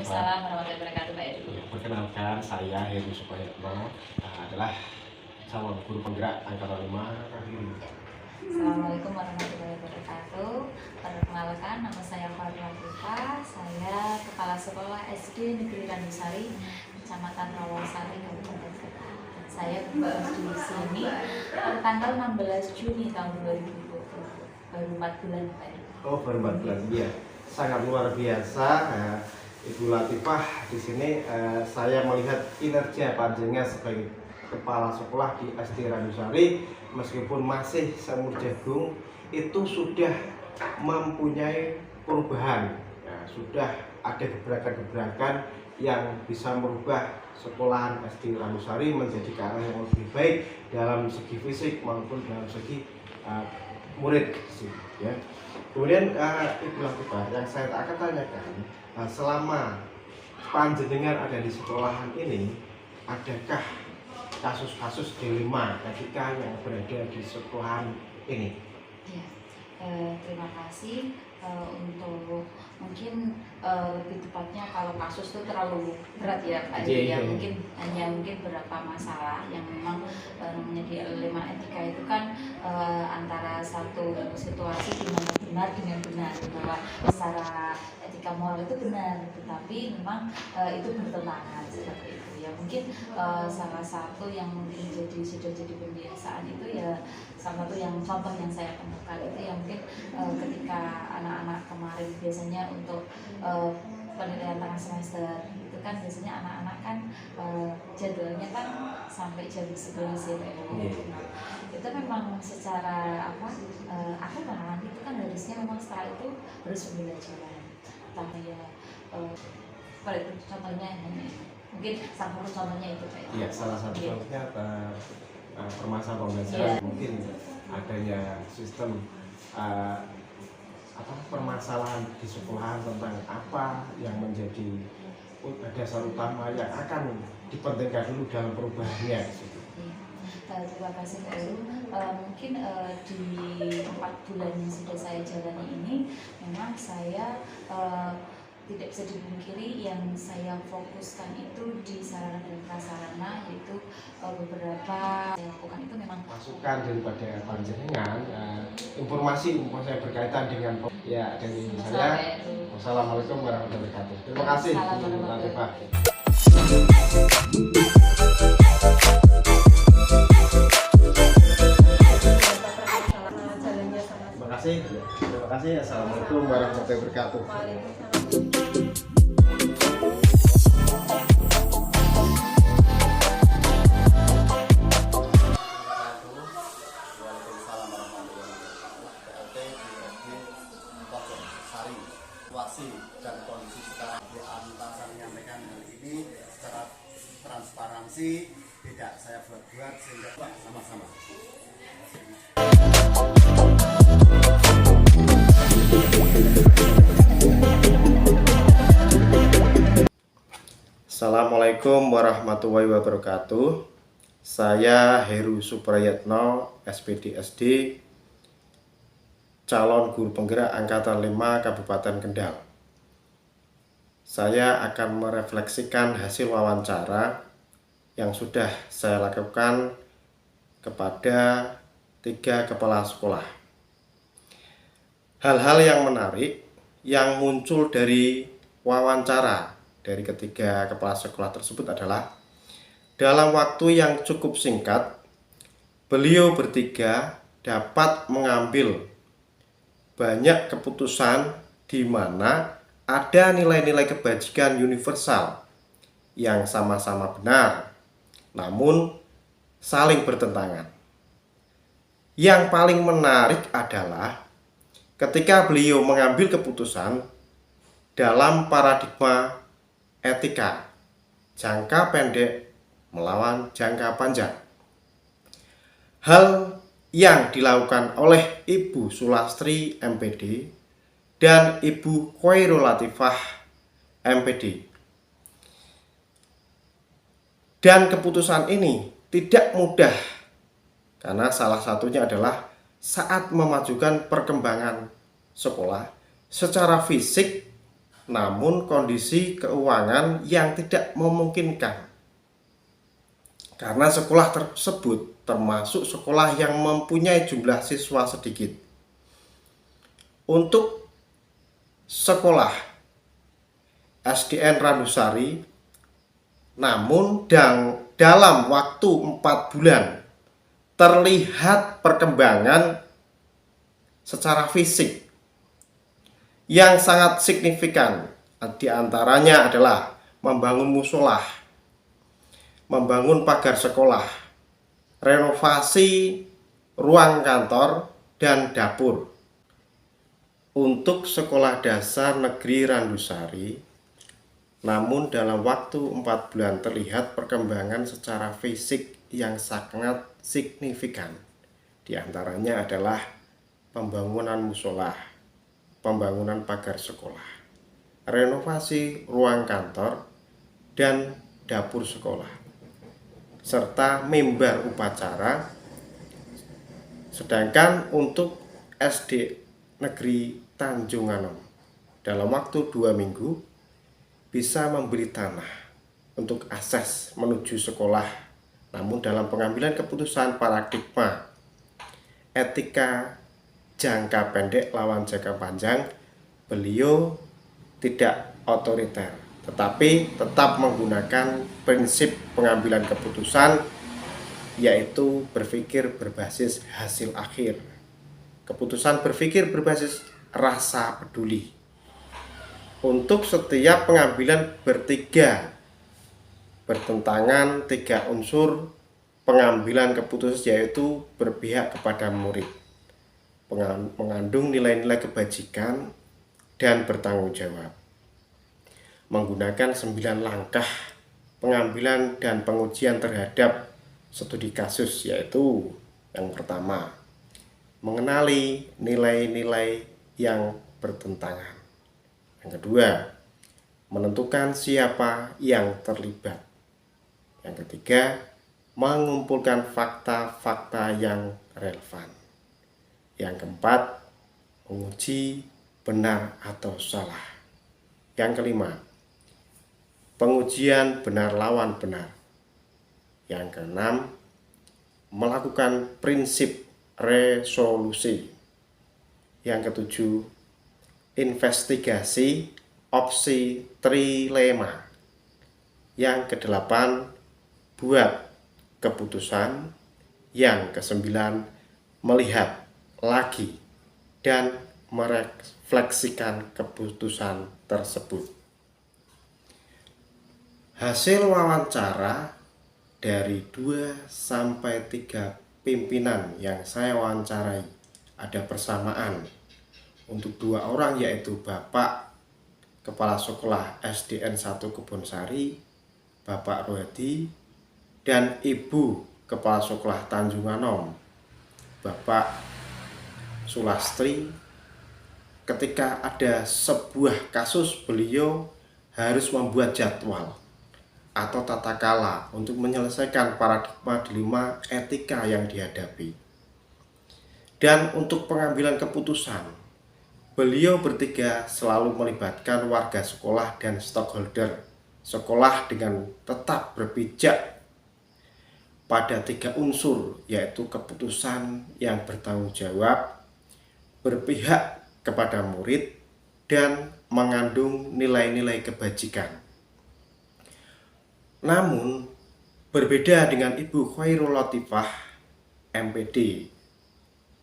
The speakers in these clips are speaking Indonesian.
Waalaikumsalam warahmatullahi wabarakatuh, Pak Heru. Perkenalkan, saya Heru Suprayatno, adalah calon guru penggerak angkatan 5 Kahiri. Assalamualaikum warahmatullahi wabarakatuh. Perkenalkan, nama saya Fatima Putra. Saya Kepala Sekolah SD Negeri Randusari, Kecamatan Rawasari, Kabupaten Kota. Saya di sini pada tanggal 16 Juni tahun 2020. Baru 4 bulan, Pak Heru. Oh, baru 4 bulan, iya. Sangat luar biasa, Ibu Latifah. Di sini saya melihat kinerja panjenengan sebagai kepala sekolah di SD Randusari, meskipun masih seumur jagung, itu sudah mempunyai perubahan. Ya, sudah ada gebrakan-gebrakan yang bisa merubah sekolahan SD Randusari menjadi ke arah yang lebih baik dalam segi fisik maupun dalam segi murid, ya. Kemudian Ibu Latifah, yang saya akan tanyakan, selama panjenengan ada di sekolahan ini, adakah kasus-kasus dilema ketika yang berada di sekolahan ini? Ya, terima kasih untuk mungkin lebih tepatnya kalau kasus itu terlalu berat ya Pak. Ya mungkin hanya beberapa masalah yang memang namanya di dilema etika itu kan antara satu situasi di mana benar dengan benar, bahwa secara etika moral itu benar, tetapi memang itu bertentangan seperti itu. Ya mungkin salah satu yang mungkin sudah jadi pembiasaan itu ya salah satu yang contoh yang saya temukan itu yang mungkin ketika anak-anak kemarin biasanya untuk penilaian tengah semester itu kan biasanya anak-anak kan jadwalnya kan sampai jam 11 ya Pak. Itu memang secara aku memahami itu kan harusnya memang setelah itu harus pembelajaran, tapi ya pada contohnya mungkin salah satu contohnya itu Pak. Iya, salah satu contohnya permasalahan pembelajaran, mungkin adanya sistem permasalahan di sekolahan tentang apa yang menjadi dasar utama yang akan dipentingkan dulu dalam perubahannya. Terima kasih Pak Heru. Mungkin di 4 bulan yang sudah saya jalani ini, memang saya tidak bisa dipungkiri yang saya fokuskan itu di sarana dan prasarana, yaitu beberapa saya lakukan itu memang masukan daripada panjenengan, informasi saya berkaitan dengan ya dari saya. Wassalamualaikum warahmatullahi wabarakatuh. Terima kasih Bu Latifah. Terima kasih. Assalamualaikum warahmatullahi wabarakatuh. Situasi dan kondisi sekarang saya menyampaikan hal ini secara transparansi, tidak saya buat-buat, sehingga sama-sama. Assalamualaikum warahmatullahi wabarakatuh. Saya Heru Suprayatno, SPD SD, calon guru penggerak angkatan 5 Kabupaten Kendal. Saya akan merefleksikan hasil wawancara yang sudah saya lakukan kepada 3 kepala sekolah. Hal-hal yang menarik yang muncul dari wawancara dari ketiga kepala sekolah tersebut adalah dalam waktu yang cukup singkat, beliau bertiga dapat mengambil banyak keputusan di mana ada nilai-nilai kebajikan universal yang sama-sama benar, namun saling bertentangan. Yang paling menarik adalah ketika beliau mengambil keputusan dalam paradigma etika jangka pendek melawan jangka panjang. Hal yang dilakukan oleh Ibu Sulastri MPD dan Ibu Khairul Latifah MPD. Dan keputusan ini tidak mudah karena salah satunya adalah saat memajukan perkembangan sekolah secara fisik namun kondisi keuangan yang tidak memungkinkan. Karena sekolah tersebut termasuk sekolah yang mempunyai jumlah siswa sedikit. Untuk sekolah SDN Randusari, namun dalam waktu 4 bulan terlihat perkembangan secara fisik yang sangat signifikan. Di antaranya adalah membangun musola, membangun pagar sekolah, renovasi ruang kantor dan dapur. Untuk sekolah dasar negeri Randusari, namun dalam waktu 4 bulan terlihat perkembangan secara fisik yang sangat signifikan. Di antaranya adalah pembangunan musola, pembangunan pagar sekolah, renovasi ruang kantor dan dapur sekolah, serta mimbar upacara. Sedangkan untuk SD Negeri Tanjung Anom, dalam waktu 2 minggu bisa membeli tanah untuk akses menuju sekolah. Namun dalam pengambilan keputusan paradigma etika jangka pendek lawan jangka panjang, beliau tidak otoriter, tetapi tetap menggunakan prinsip pengambilan keputusan, yaitu berpikir berbasis hasil akhir. Keputusan berpikir berbasis rasa peduli. Untuk setiap pengambilan bertentangan 3 unsur pengambilan keputusan, yaitu berpihak kepada murid, mengandung nilai-nilai kebajikan dan bertanggung jawab. Menggunakan 9 langkah pengambilan dan pengujian terhadap studi kasus, yaitu yang pertama, mengenali nilai-nilai yang bertentangan. Yang kedua, menentukan siapa yang terlibat. Yang ketiga, mengumpulkan fakta-fakta yang relevan. Yang keempat, menguji benar atau salah. Yang kelima, pengujian benar lawan benar. Yang keenam, melakukan prinsip resolusi. Yang ketujuh, investigasi opsi trilema. Yang kedelapan, buat keputusan. Yang kesembilan, melihat lagi dan merefleksikan keputusan tersebut. Hasil wawancara dari 2-3 pimpinan yang saya wawancarai ada persamaan untuk 2 orang, yaitu Bapak Kepala Sekolah SDN 1 Kebonsari, Bapak Rohadi, dan Ibu Kepala Sekolah Tanjung Anom, Bapak Sulastri. Ketika ada sebuah kasus, beliau harus membuat jadwal atau tata kala untuk menyelesaikan paradigma dilema etika yang dihadapi. Dan untuk pengambilan keputusan, beliau bertiga selalu melibatkan warga sekolah dan stakeholder sekolah dengan tetap berpijak pada 3 unsur, yaitu keputusan yang bertanggung jawab, berpihak kepada murid, dan mengandung nilai-nilai kebajikan. Namun, berbeda dengan Ibu Khairul Latifah, MPD,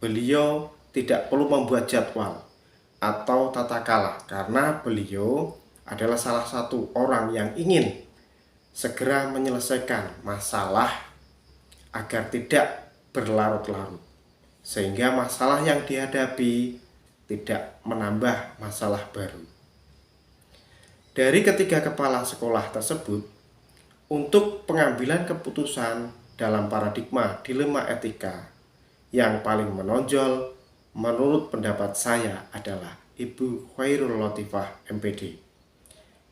beliau tidak perlu membuat jadwal atau tata kala karena beliau adalah salah satu orang yang ingin segera menyelesaikan masalah agar tidak berlarut-larut, sehingga masalah yang dihadapi tidak menambah masalah baru. Dari ketiga kepala sekolah tersebut, untuk pengambilan keputusan dalam paradigma dilema etika, yang paling menonjol menurut pendapat saya adalah Ibu Khairul Latifah MPD.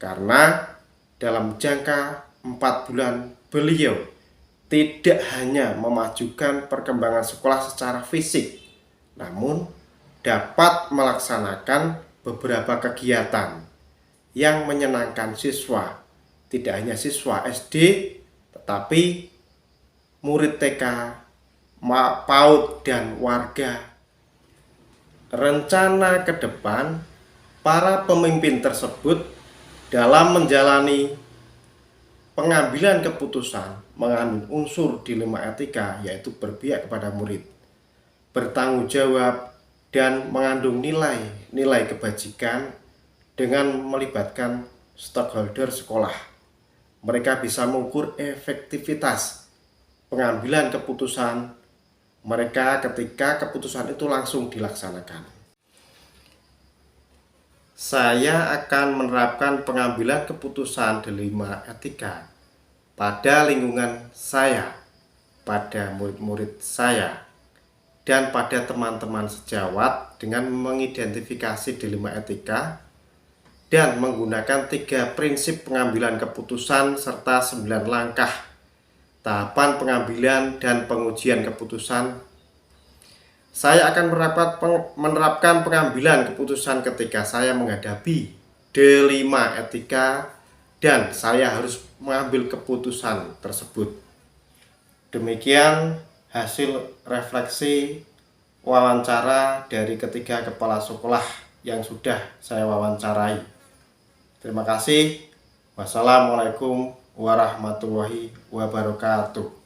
Karena dalam jangka 4 bulan beliau tidak hanya memajukan perkembangan sekolah secara fisik, namun dapat melaksanakan beberapa kegiatan yang menyenangkan siswa. Tidak hanya siswa SD, tetapi murid TK, PAUD, dan warga. Rencana ke depan, para pemimpin tersebut dalam menjalani pengambilan keputusan mengandung unsur dilema etika, yaitu berpihak kepada murid, bertanggung jawab, dan mengandung nilai kebajikan dengan melibatkan stakeholder sekolah. Mereka bisa mengukur efektivitas pengambilan keputusan mereka ketika keputusan itu langsung dilaksanakan. Saya akan menerapkan pengambilan keputusan dilema etika pada lingkungan saya, pada murid-murid saya, dan pada teman-teman sejawat dengan mengidentifikasi dilema etika dan menggunakan 3 prinsip pengambilan keputusan serta 9 langkah tahapan pengambilan dan pengujian keputusan. Saya akan menerapkan pengambilan keputusan ketika saya menghadapi dilema etika dan saya harus mengambil keputusan tersebut. Demikian hasil refleksi wawancara dari ketiga kepala sekolah yang sudah saya wawancarai. Terima kasih. Wassalamualaikum warahmatullahi wabarakatuh.